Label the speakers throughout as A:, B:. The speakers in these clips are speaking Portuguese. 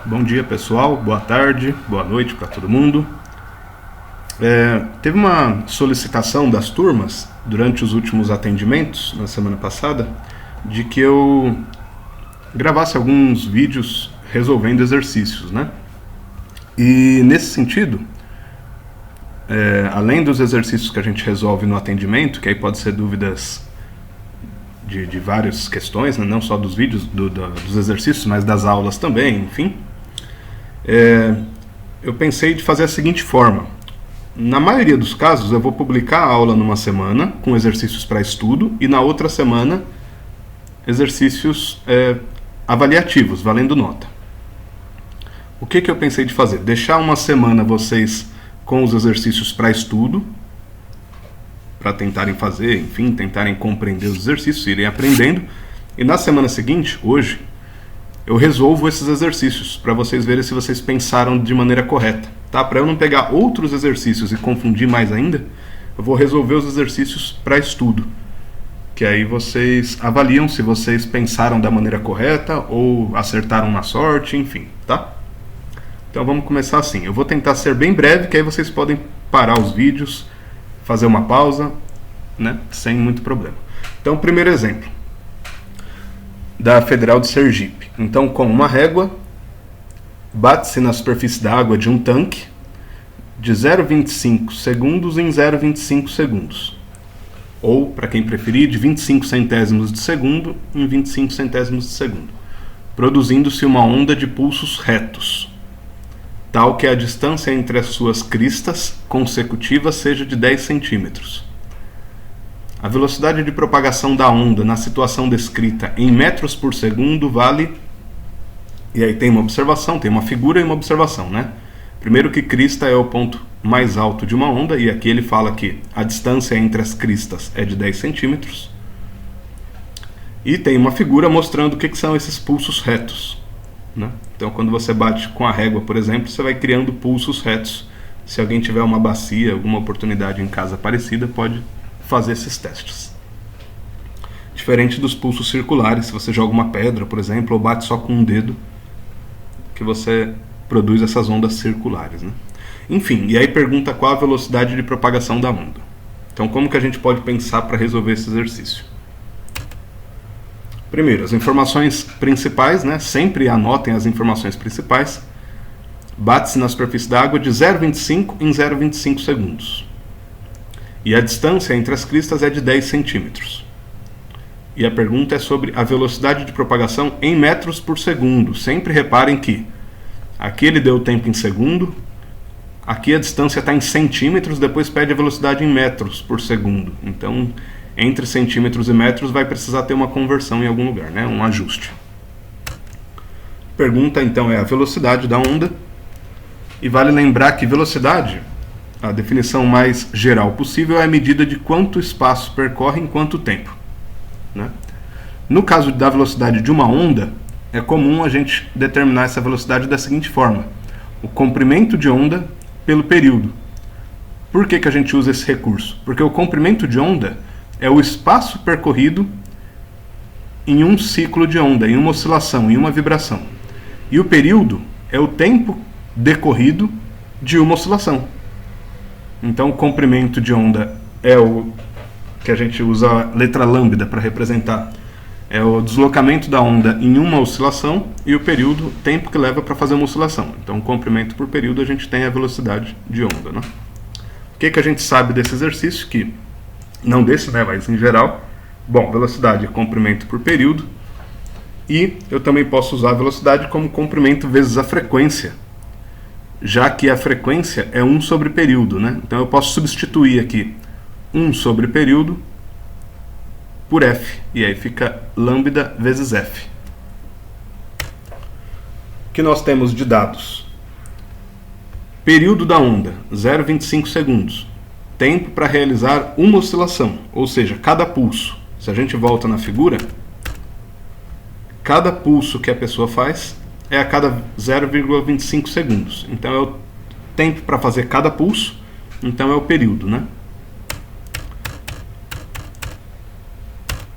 A: Bom dia, pessoal. Boa tarde, boa noite para todo mundo. Teve uma solicitação das turmas durante os últimos atendimentos, na semana passada, de que eu gravasse alguns vídeos resolvendo exercícios, né? E nesse sentido, além dos exercícios que a gente resolve no atendimento, que aí pode ser dúvidas de várias questões, né? Não só dos vídeos, dos exercícios, mas das aulas também, enfim. Eu pensei de fazer a seguinte forma. Na maioria dos casos, eu vou publicar a aula numa semana, com exercícios para estudo, e na outra semana, exercícios avaliativos, valendo nota. O que eu pensei de fazer? Deixar uma semana vocês com os exercícios para estudo, para tentarem fazer, enfim, tentarem compreender os exercícios, irem aprendendo, e na semana seguinte, hoje, eu resolvo esses exercícios, para vocês verem se vocês pensaram de maneira correta. Tá? Para eu não pegar outros exercícios e confundir mais ainda, eu vou resolver os exercícios para estudo. Que aí vocês avaliam se vocês pensaram da maneira correta ou acertaram na sorte, enfim. Tá? Então vamos começar assim. Eu vou tentar ser bem breve, que aí vocês podem parar os vídeos, fazer uma pausa, né? Sem muito problema. Então, primeiro exemplo. Da Federal de Sergipe. Então, com uma régua, bate-se na superfície da água de um tanque de 0,25 segundos em 0,25 segundos. Ou, para quem preferir, de 25 centésimos de segundo em 25 centésimos de segundo. Produzindo-se uma onda de pulsos retos, tal que a distância entre as suas cristas consecutivas seja de 10 centímetros. A velocidade de propagação da onda na situação descrita em metros por segundo vale... E aí tem uma observação, tem uma figura e uma observação, né? Primeiro que crista é o ponto mais alto de uma onda, e aqui ele fala que a distância entre as cristas é de 10 centímetros. E tem uma figura mostrando o que são esses pulsos retos, né? Então quando você bate com a régua, por exemplo, você vai criando pulsos retos. Se alguém tiver uma bacia, alguma oportunidade em casa parecida, pode fazer esses testes. Diferente dos pulsos circulares, se você joga uma pedra, por exemplo, ou bate só com um dedo, que você produz essas ondas circulares, né? Enfim, e aí pergunta qual a velocidade de propagação da onda. Então, como que a gente pode pensar para resolver esse exercício? Primeiro, as informações principais, né? Sempre anotem as informações principais. Bate-se na superfície da água de 0,25 em 0,25 segundos. E a distância entre as cristas é de 10 centímetros. E a pergunta é sobre a velocidade de propagação em metros por segundo. Sempre reparem que aqui ele deu o tempo em segundo, aqui a distância está em centímetros, depois pede a velocidade em metros por segundo. Então, entre centímetros e metros vai precisar ter uma conversão em algum lugar, né? Um ajuste. Pergunta então é a velocidade da onda. E vale lembrar que velocidade, a definição mais geral possível, é a medida de quanto espaço percorre em quanto tempo, né? No caso da velocidade de uma onda, é comum a gente determinar essa velocidade da seguinte forma: o comprimento de onda pelo período. Por que a gente usa esse recurso? Porque o comprimento de onda é o espaço percorrido em um ciclo de onda, em uma oscilação, em uma vibração. E o período é o tempo decorrido de uma oscilação. Então, o comprimento de onda é o que a gente usa a letra lambda para representar. É o deslocamento da onda em uma oscilação, e o período, o tempo que leva para fazer uma oscilação. Então, comprimento por período, a gente tem a velocidade de onda, né? O que a gente sabe desse exercício? Que, não desse, né, mas em geral, bom, velocidade é comprimento por período, e eu também posso usar a velocidade como comprimento vezes a frequência, já que a frequência é 1 sobre período, né? Então eu posso substituir aqui 1 sobre período por f, e aí fica lambda vezes f. O que nós temos de dados? Período da onda, 0,25 segundos. Tempo para realizar uma oscilação, ou seja, cada pulso. Se a gente volta na figura, cada pulso que a pessoa faz é a cada 0,25 segundos. Então é o tempo para fazer cada pulso, então é o período, né?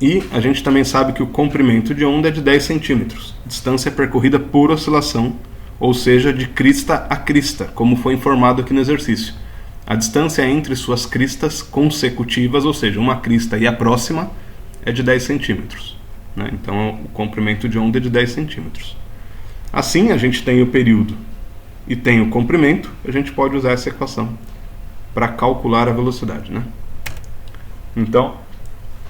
A: E a gente também sabe que o comprimento de onda é de 10 centímetros. Distância percorrida por oscilação, ou seja, de crista a crista, como foi informado aqui no exercício. A distância entre suas cristas consecutivas, ou seja, uma crista e a próxima, é de 10 centímetros. Né? Então, o comprimento de onda é de 10 centímetros. Assim, a gente tem o período e tem o comprimento, a gente pode usar essa equação para calcular a velocidade. Né? Então,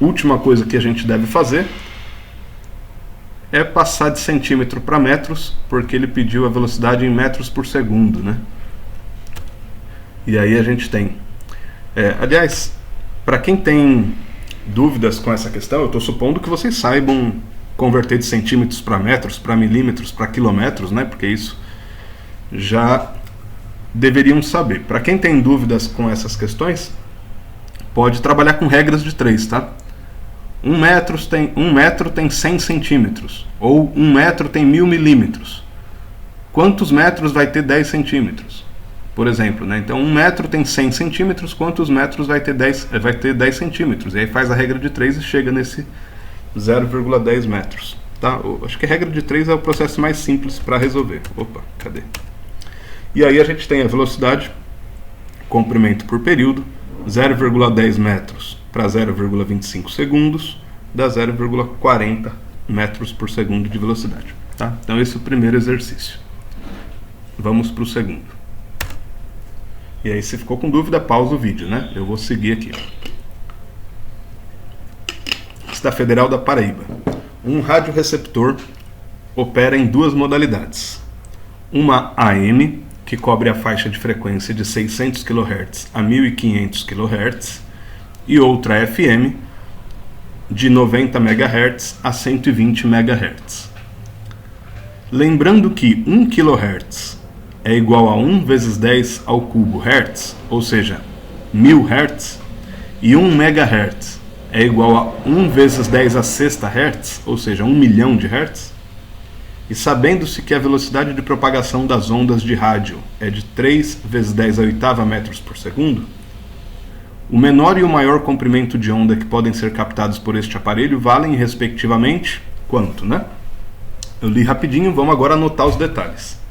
A: última coisa que a gente deve fazer é passar de centímetro para metros, porque ele pediu a velocidade em metros por segundo, né? E aí a gente tem... aliás, para quem tem dúvidas com essa questão, eu estou supondo que vocês saibam converter de centímetros para metros, para milímetros, para quilômetros, né? Porque isso já deveriam saber. Para quem tem dúvidas com essas questões, pode trabalhar com regras de 3, tá? 1 metro tem 100 centímetros, ou 1 metro tem 1000 milímetros. Quantos metros vai ter 10 centímetros? Por exemplo, né? Então 1 metro tem 100 centímetros, quantos metros vai ter 10 centímetros? E aí faz a regra de 3 e chega nesse 0,10 metros. Tá? Acho que a regra de 3 é o processo mais simples para resolver. Opa, cadê? E aí a gente tem a velocidade, comprimento por período, 0,10 metros para 0,25 segundos, dá 0,40 metros por segundo de velocidade. Tá? Então esse é o primeiro exercício. Vamos para o segundo. E aí, se ficou com dúvida, pausa o vídeo, né? Eu vou seguir aqui. Da Federal da Paraíba. Um radioreceptor opera em duas modalidades. Uma AM, que cobre a faixa de frequência de 600 kHz a 1500 kHz, e outra FM, de 90 MHz a 120 MHz. Lembrando que 1 kHz é igual a 1 vezes 10 ao cubo Hz, ou seja, 1000 Hz, e 1 MHz é igual a 1 vezes 10 a sexta Hz, ou seja, 1 milhão de Hz, e sabendo-se que a velocidade de propagação das ondas de rádio é de 3 vezes 10 a oitava metros por segundo, o menor e o maior comprimento de onda que podem ser captados por este aparelho valem, respectivamente, quanto, né? Eu li rapidinho, vamos agora anotar os detalhes.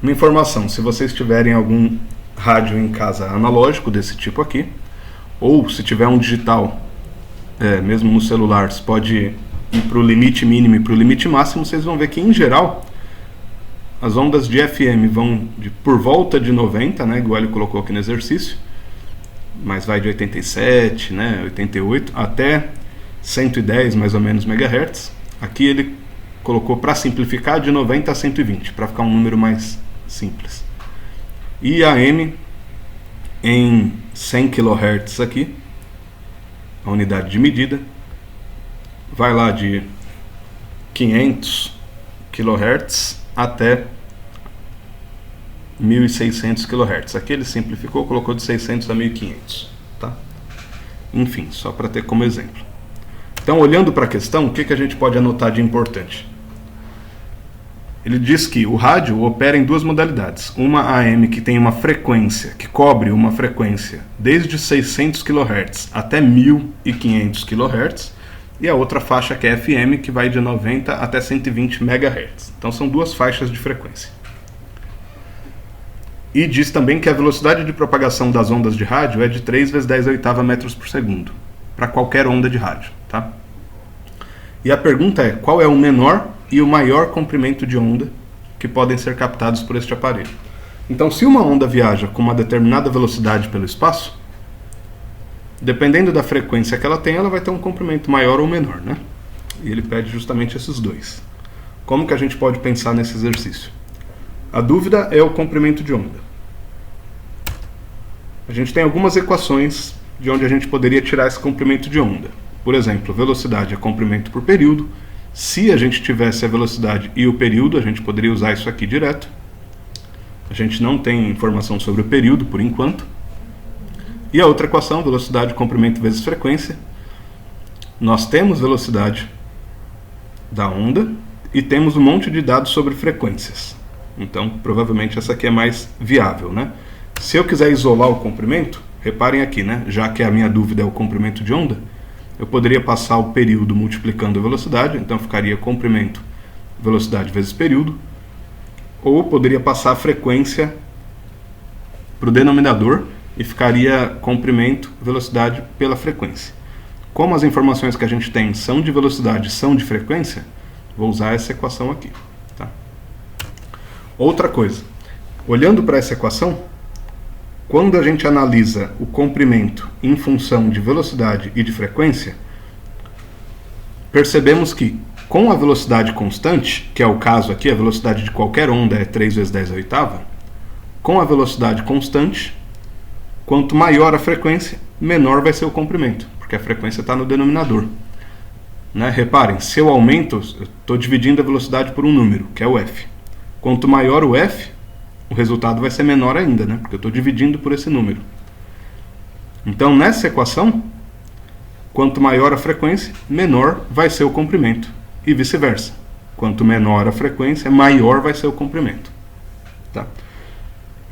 A: Uma informação, se vocês tiverem algum rádio em casa analógico desse tipo aqui, ou se tiver um digital, mesmo no celular, você pode ir para o limite mínimo e para o limite máximo, vocês vão ver que, em geral, as ondas de FM vão por volta de 90, né, igual ele colocou aqui no exercício, mas vai de 87, né, 88, até 110, mais ou menos, MHz. Aqui ele colocou, para simplificar, de 90 a 120, para ficar um número mais simples. E a AM em 100 kHz aqui, a unidade de medida, vai lá de 500 kHz até 1600 kHz. Aqui ele simplificou, colocou de 600 a 1500. Tá? Enfim, só para ter como exemplo. Então, olhando para a questão, o que a gente pode anotar de importante? Ele diz que o rádio opera em duas modalidades. Uma AM, que tem uma frequência, que cobre uma frequência desde 600 kHz até 1500 kHz, e a outra faixa, que é FM, que vai de 90 até 120 MHz. Então são duas faixas de frequência. E diz também que a velocidade de propagação das ondas de rádio é de 3 vezes 10 a oitava metros por segundo, para qualquer onda de rádio. Tá? E a pergunta é, qual é o menor e o maior comprimento de onda que podem ser captados por este aparelho? Então, se uma onda viaja com uma determinada velocidade pelo espaço, dependendo da frequência que ela tem, ela vai ter um comprimento maior ou menor, né? E ele pede justamente esses dois. Como que a gente pode pensar nesse exercício? A dúvida é o comprimento de onda. A gente tem algumas equações de onde a gente poderia tirar esse comprimento de onda. Por exemplo, velocidade é comprimento por período. Se a gente tivesse a velocidade e o período, a gente poderia usar isso aqui direto. A gente não tem informação sobre o período por enquanto. E a outra equação, velocidade, comprimento vezes frequência. Nós temos velocidade da onda e temos um monte de dados sobre frequências. Então, provavelmente essa aqui é mais viável, né? Se eu quiser isolar o comprimento, reparem aqui, né? Já que a minha dúvida é o comprimento de onda, eu poderia passar o período multiplicando a velocidade, então ficaria comprimento, velocidade vezes período. ou poderia passar a frequência para o denominador e ficaria comprimento, velocidade pela frequência. Como as informações que a gente tem são de velocidade, são de frequência, vou usar essa equação aqui. Tá? Outra coisa, olhando para essa equação, quando a gente analisa o comprimento em função de velocidade e de frequência, percebemos que com a velocidade constante, que é o caso aqui, a velocidade de qualquer onda é 3 vezes 10 a oitava, com a velocidade constante, quanto maior a frequência, menor vai ser o comprimento, porque a frequência está no denominador. Né? Reparem, se eu aumento, eu estou dividindo a velocidade por um número, que é o f. Quanto maior o f, o resultado vai ser menor ainda, né? Porque eu estou dividindo por esse número. Então, nessa equação, quanto maior a frequência, menor vai ser o comprimento. E vice-versa. Quanto menor a frequência, maior vai ser o comprimento. Tá?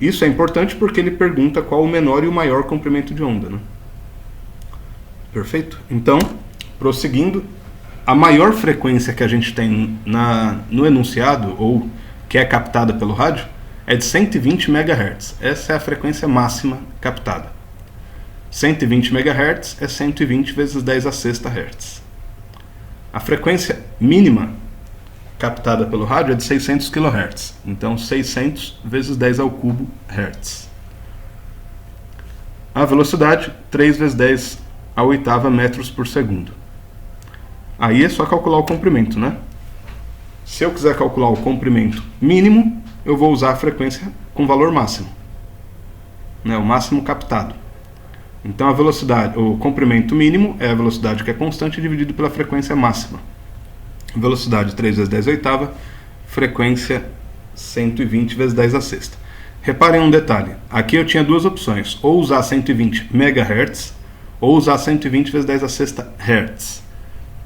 A: Isso é importante porque ele pergunta qual o menor e o maior comprimento de onda. Né? Perfeito? Então, prosseguindo, a maior frequência que a gente tem no enunciado, ou que é captada pelo rádio, é de 120 MHz. Essa é a frequência máxima captada. 120 MHz é 120 vezes 10 a sexta Hz. A frequência mínima captada pelo rádio é de 600 kHz. Então, 600 vezes 10 ao cubo Hz. A velocidade, 3 vezes 10 a oitava metros por segundo. Aí é só calcular o comprimento, né? Se eu quiser calcular o comprimento mínimo, eu vou usar a frequência com valor máximo, né? O máximo captado. Então a velocidade, o comprimento mínimo é a velocidade que é constante dividido pela frequência máxima. Velocidade 3 vezes 10 a oitava, frequência 120 vezes 10 a sexta. Reparem um detalhe, aqui eu tinha duas opções, ou usar 120 MHz, ou usar 120 vezes 10 a sexta Hz.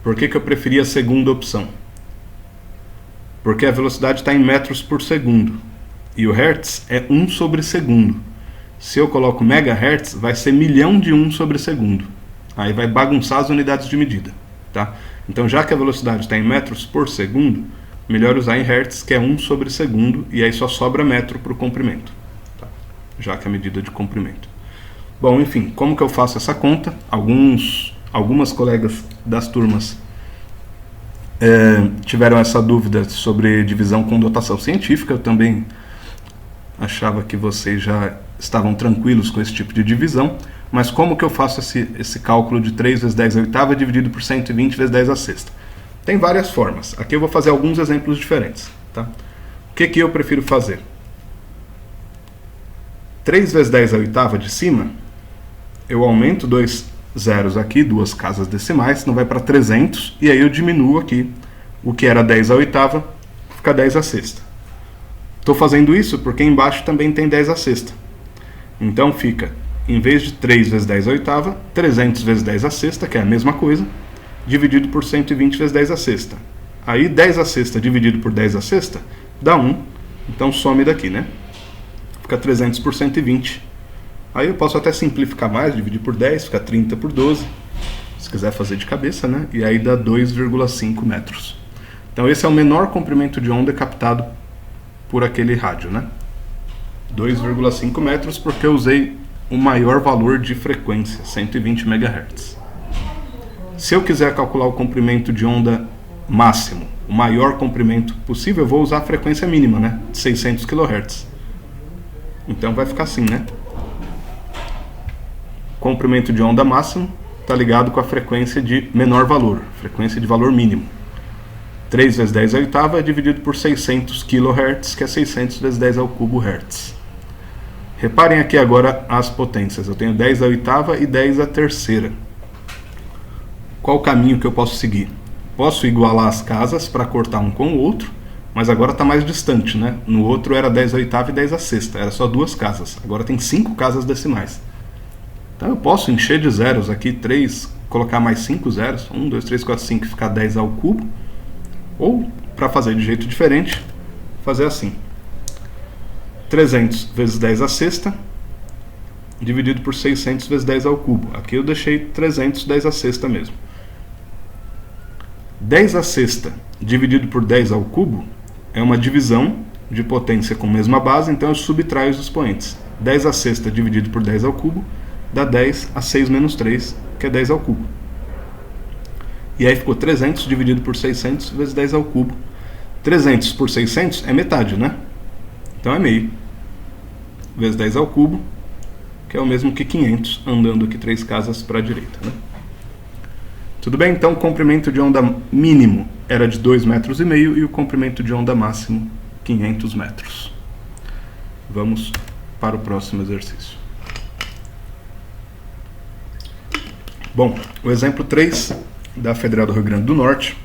A: Por que eu preferia a segunda opção? Porque a velocidade está em metros por segundo, e o Hertz é 1 sobre segundo. Se eu coloco megahertz, vai ser milhão de 1 sobre segundo. Aí vai bagunçar as unidades de medida. Tá? Então, já que a velocidade está em metros por segundo, melhor usar em hertz, que é 1 sobre segundo, e aí só sobra metro para o comprimento. Tá? Já que é a medida de comprimento. Bom, enfim, como que eu faço essa conta? Algumas colegas das turmas tiveram essa dúvida sobre divisão com dotação científica. Eu também achava que vocês já estavam tranquilos com esse tipo de divisão, mas como que eu faço esse cálculo de 3 vezes 10 a oitava dividido por 120 vezes 10 a sexta? Tem várias formas. Aqui eu vou fazer alguns exemplos diferentes. Tá? O que eu prefiro fazer? 3 vezes 10 a oitava de cima, eu aumento 2 zeros aqui, duas casas decimais, não vai para 300, e aí eu diminuo aqui o que era 10 a oitava, fica 10 a sexta. Estou fazendo isso porque embaixo também tem 10 a sexta. Então fica, em vez de 3 vezes 10 a oitava, 300 vezes 10 a sexta, que é a mesma coisa, dividido por 120 vezes 10 a sexta. Aí 10 a sexta dividido por 10 a sexta dá 1, então some daqui, né? Fica 300 por 120. Aí eu posso até simplificar mais, dividir por 10, fica 30 por 12, se quiser fazer de cabeça, né? E aí dá 2,5 metros. Então esse é o menor comprimento de onda captado por aquele rádio, né? 2,5 metros, porque eu usei o maior valor de frequência, 120 MHz. Se eu quiser calcular o comprimento de onda máximo, o maior comprimento possível, eu vou usar a frequência mínima, né? 600 kHz. Então vai ficar assim, né? Comprimento de onda máximo está ligado com a frequência de menor valor, frequência de valor mínimo. 3 vezes 10 a oitava é dividido por 600 kHz, que é 600 vezes 10 ao cubo Hz. Reparem aqui agora as potências. Eu tenho 10 a oitava e 10 a terceira. Qual o caminho que eu posso seguir? Posso igualar as casas para cortar um com o outro, mas agora está mais distante, né? No outro era 10 a oitava e 10 a sexta, era só duas casas. Agora tem 5 casas decimais. Então eu posso encher de zeros aqui, 3, colocar mais 5 zeros, 1, 2, 3, 4, 5, ficar 10 ao cubo. Ou, para fazer de jeito diferente, fazer assim. 300 vezes 10 a sexta, dividido por 600 vezes 10 ao cubo. Aqui eu deixei 300, 10 a sexta mesmo. 10 a sexta dividido por 10 ao cubo é uma divisão de potência com mesma base, então eu subtraio os expoentes. 10 à sexta dividido por 10 ao cubo dá 10 a 6 menos 3, que é 10 ao cubo. E aí ficou 300 dividido por 600 vezes 10 ao cubo. 300 por 600 é metade, né? Então é meio. Vezes 10 ao cubo, que é o mesmo que 500, andando aqui 3 casas para a direita, né? Tudo bem? Então o comprimento de onda mínimo era de 2,5 metros e o comprimento de onda máximo 500 metros. Vamos para o próximo exercício. Bom, o exemplo 3 da Federal do Rio Grande do Norte.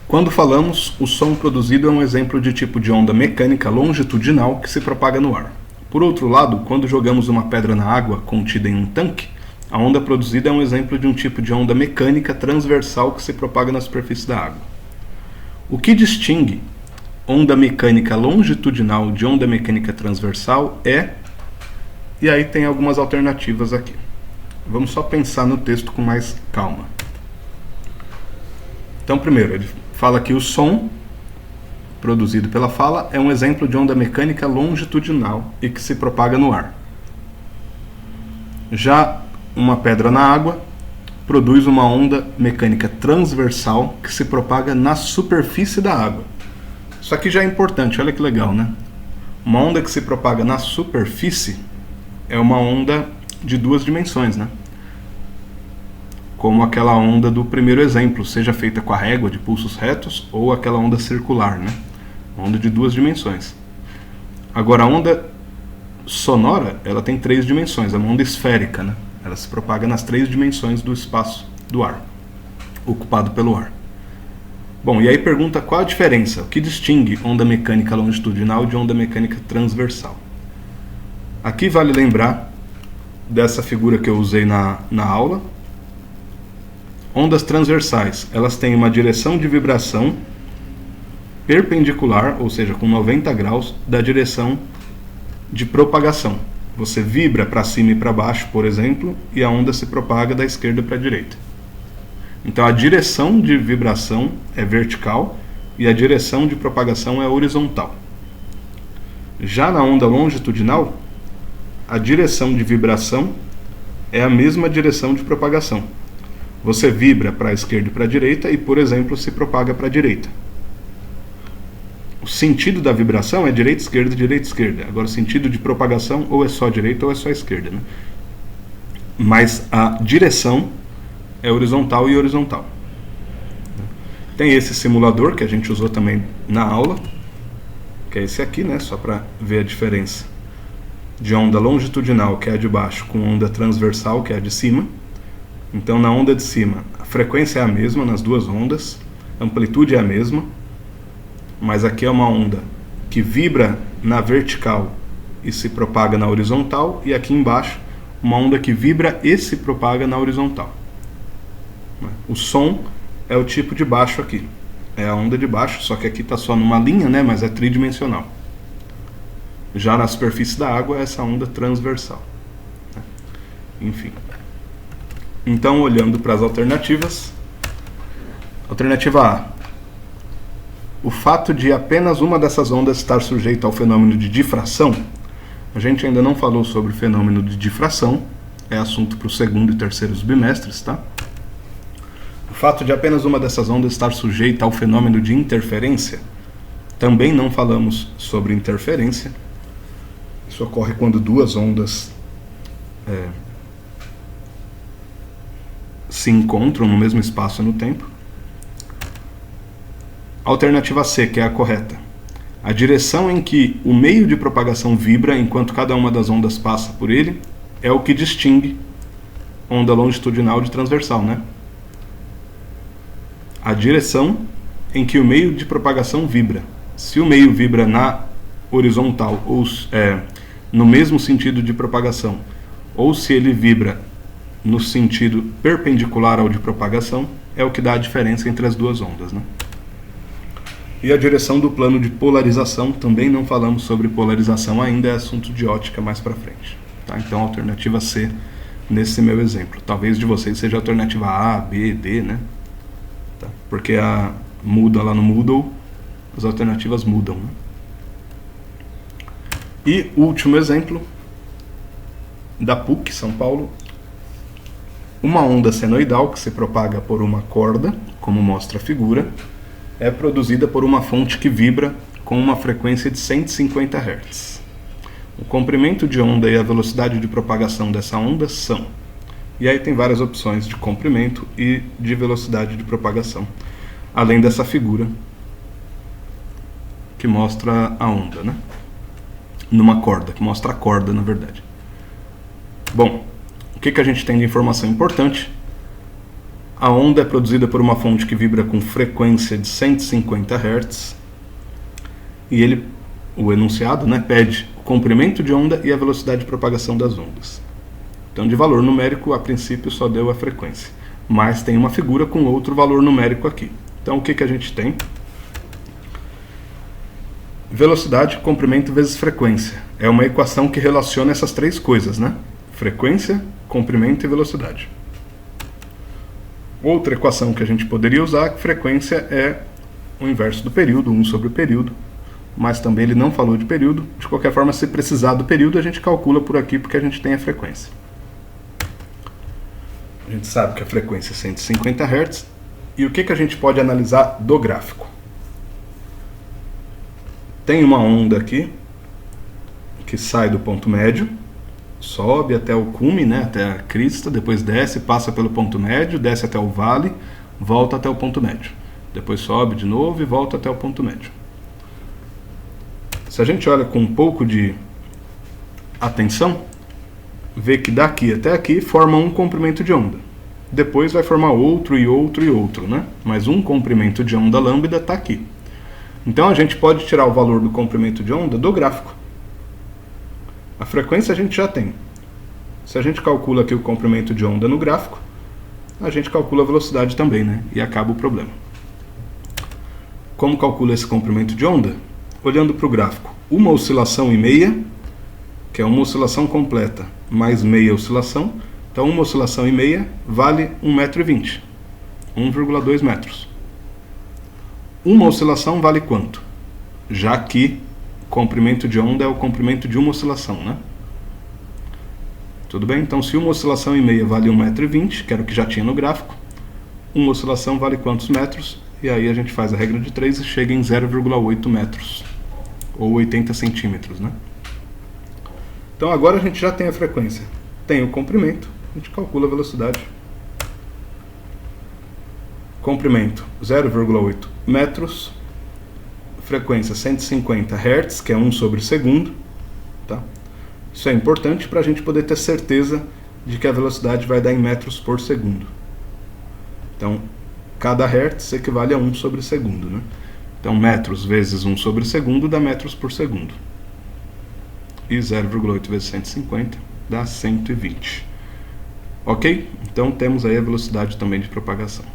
A: Quando falamos, o som produzido é um exemplo de tipo de onda mecânica longitudinal que se propaga no ar. Por outro lado, quando jogamos uma pedra na água contida em um tanque, a onda produzida é um exemplo de um tipo de onda mecânica transversal que se propaga na superfície da água. O que distingue onda mecânica longitudinal de onda mecânica transversal é... E aí tem algumas alternativas aqui. Vamos só pensar no texto com mais calma. Então, primeiro, ele fala que o som produzido pela fala é um exemplo de onda mecânica longitudinal e que se propaga no ar. Já uma pedra na água produz uma onda mecânica transversal que se propaga na superfície da água. Isso aqui já é importante, olha que legal, né? Uma onda que se propaga na superfície é uma onda de 2 dimensões, né? Como aquela onda do primeiro exemplo, seja feita com a régua de pulsos retos ou aquela onda circular, né? Onda de 2 dimensões. Agora, a onda sonora, ela tem 3 dimensões, é uma onda esférica, né? Ela se propaga nas 3 dimensões do espaço do ar, ocupado pelo ar. Bom, e aí pergunta qual a diferença, o que distingue onda mecânica longitudinal de onda mecânica transversal. Aqui vale lembrar dessa figura que eu usei na aula. Ondas transversais, elas têm uma direção de vibração perpendicular, ou seja, com 90 graus, da direção de propagação. Você vibra para cima e para baixo, por exemplo, e a onda se propaga da esquerda para a direita. Então a direção de vibração é vertical e a direção de propagação é horizontal. Já na onda longitudinal, a direção de vibração é a mesma direção de propagação. Você vibra para a esquerda e para a direita e, por exemplo, se propaga para a direita. O sentido da vibração é direita, esquerda. Agora, o sentido de propagação ou é só direita ou é só esquerda, né? Mas a direção é horizontal e horizontal. Tem esse simulador que a gente usou também na aula, que é esse aqui, né? Só para ver a diferença de onda longitudinal, que é a de baixo, com onda transversal, que é a de cima. Então, na onda de cima, a frequência é a mesma nas duas ondas, a amplitude é a mesma, mas aqui é uma onda que vibra na vertical e se propaga na horizontal, e aqui embaixo, uma onda que vibra e se propaga na horizontal. O som é o tipo de baixo aqui, é a onda de baixo, só que aqui está só numa linha, né, mas é tridimensional. Já na superfície da água, é essa onda transversal. Enfim. Então, olhando para as alternativas, alternativa A. O fato de apenas uma dessas ondas estar sujeita ao fenômeno de difração, a gente ainda não falou sobre o fenômeno de difração, é assunto para o segundo e terceiro bimestres, tá? O fato de apenas uma dessas ondas estar sujeita ao fenômeno de interferência, também não falamos sobre interferência. Isso ocorre quando duas ondas se encontram no mesmo espaço e no tempo. Alternativa C, que é a correta. A direção em que o meio de propagação vibra enquanto cada uma das ondas passa por ele é o que distingue onda longitudinal de transversal, né? A direção em que o meio de propagação vibra. Se o meio vibra na horizontal ou no mesmo sentido de propagação, ou se ele vibra no sentido perpendicular ao de propagação, é o que dá a diferença entre as duas ondas, né? E a direção do plano de polarização, também não falamos sobre polarização ainda, é assunto de ótica mais para frente. Tá? Então, alternativa C nesse meu exemplo. Talvez de vocês seja a alternativa A, B, D, né? Tá? Porque a muda lá no Moodle as alternativas mudam, né? E último exemplo, da PUC, São Paulo, uma onda senoidal que se propaga por uma corda, como mostra a figura, é produzida por uma fonte que vibra com uma frequência de 150 Hz. O comprimento de onda e a velocidade de propagação dessa onda são... E aí tem várias opções de comprimento e de velocidade de propagação, além dessa figura que mostra a onda, né? Numa corda, que mostra a corda, na verdade. Bom, o que a gente tem de informação importante? A onda é produzida por uma fonte que vibra com frequência de 150 Hz e o enunciado, né, pede o comprimento de onda e a velocidade de propagação das ondas. Então, de valor numérico, a princípio só deu a frequência, mas tem uma figura com outro valor numérico aqui. Então, o que a gente tem? Velocidade, comprimento vezes frequência. É uma equação que relaciona essas três coisas, né? Frequência, comprimento e velocidade. Outra equação que a gente poderia usar é que frequência é o inverso do período, 1 sobre o período, mas também ele não falou de período. De qualquer forma, se precisar do período, a gente calcula por aqui porque a gente tem a frequência. A gente sabe que a frequência é 150 Hz. E o que a gente pode analisar do gráfico? Tem uma onda aqui que sai do ponto médio, sobe até o cume, né, até a crista, depois desce, passa pelo ponto médio, desce até o vale, volta até o ponto médio. Depois sobe de novo e volta até o ponto médio. Se a gente olha com um pouco de atenção, vê que daqui até aqui forma um comprimento de onda. Depois vai formar outro e outro e outro, né? Mas um comprimento de onda lambda está aqui. Então a gente pode tirar o valor do comprimento de onda do gráfico. A frequência a gente já tem. Se a gente calcula aqui o comprimento de onda no gráfico, a gente calcula a velocidade também, né? E acaba o problema. Como calcula esse comprimento de onda? Olhando para o gráfico, uma oscilação e meia, que é uma oscilação completa, mais meia oscilação. Então uma oscilação e meia vale 1,20 m, 1,2 metros. Uma oscilação vale quanto? Já que comprimento de onda é o comprimento de uma oscilação, né? Tudo bem? Então, se uma oscilação e meia vale 1,20 m, que era o que já tinha no gráfico, uma oscilação vale quantos metros? E aí a gente faz a regra de 3 e chega em 0,8 metros, ou 80 centímetros, né? Então, agora a gente já tem a frequência, tem o comprimento, a gente calcula a velocidade. Comprimento 0,8 metros, frequência 150 Hz, que é 1 sobre segundo, tá? Isso é importante para a gente poder ter certeza de que a velocidade vai dar em metros por segundo. Então, cada Hz equivale a 1 sobre segundo, né? Então, metros vezes 1 sobre segundo dá metros por segundo. E 0,8 vezes 150 dá 120. Ok? Então, temos aí a velocidade também de propagação.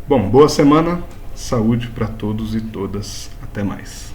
A: Bom, boa semana, saúde para todos e todas. Até mais.